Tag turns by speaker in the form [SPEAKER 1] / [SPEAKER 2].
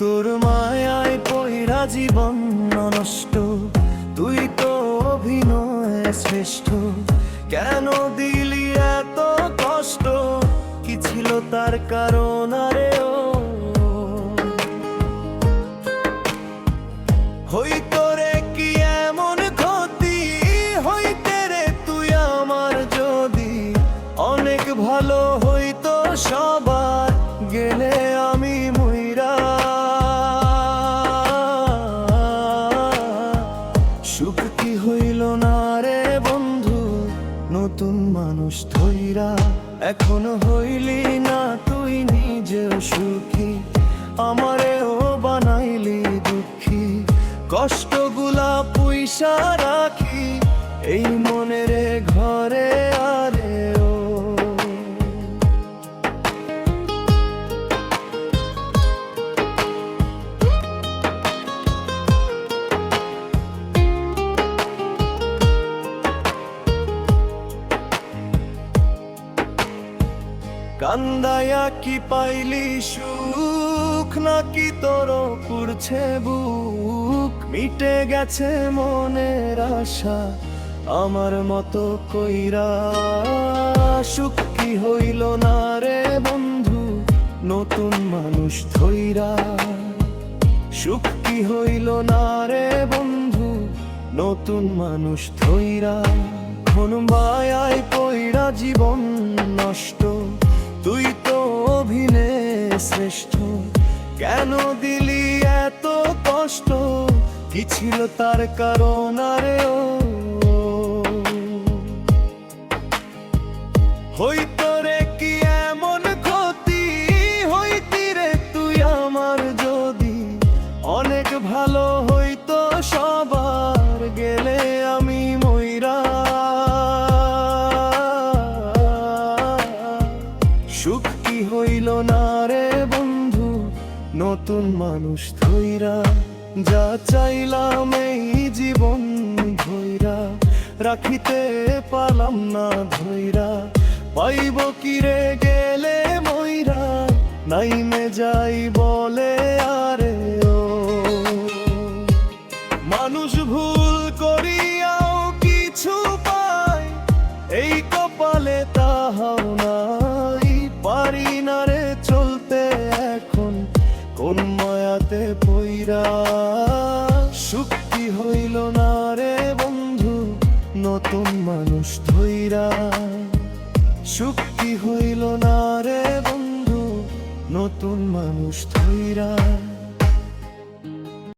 [SPEAKER 1] তোর মায়ায় পইরা জীবন নষ্ট, তুই তো অভিনয় শ্রেষ্ঠ। কেন দিলি এত কষ্ট, কি ছিল তার কারণ? আরে ও হইতো রে কি এমন ক্ষতি, হইতে রে তুই আমার যদি অনেক ভালো হইতো সবার গেলে আমি মইরা। সুখ কি হইল না রে বন্ধু নতুন মানুষ ধইরা, এখনো হইলি না তুই নিজেও সুখী, আমারেও বানাইলি দুঃখী। কষ্টগুলা পুইসা রাখি এই মনের ঘরে, আরে ও কান্দায়া কি পাইলি সুখ, নাকি তোর পুড়ছে বুক? মিটে গেছে মনের আশা আমার মতো কইরা। সুখ কি হইল না রে বন্ধু নতুন মানুষ ধইরা, সুখ কি হইল না রে বন্ধু নতুন মানুষ ধইরা। কোন মায়ায় পইরা জীবন নষ্ট, তুই তো অভিনয় শ্রেষ্ঠ। কেন দিলি এত কষ্ট, কি ছিল তার কারণ? আরে ও হইতো রে কি এমন ক্ষতি, হইতি রে তুই আমার যদি অনেক ভালো হইতো সবার গেলে আমি মইরা। সুখ কি হইল না রে বন্ধু নতুন মানুষ ধইরা, যা চাইলাম এই জীবন ধইরা রাখিতে পারলাম না ধইরা। পাইব কি রে গেলে মইরা, নাইমে যাই বলে আরে ও। মানুষ ভুল করিয়াও কিছু পায়, এই কপালে তাহাও নাই। পারি না রে চলতে এখন কোন মায়াতে পইরা। সুখ কি হইল না রে বন্ধু নতুন মানুষ ধইরা, সুখ কি হইল না রে বন্ধু নতুন মানুষ ধইরা।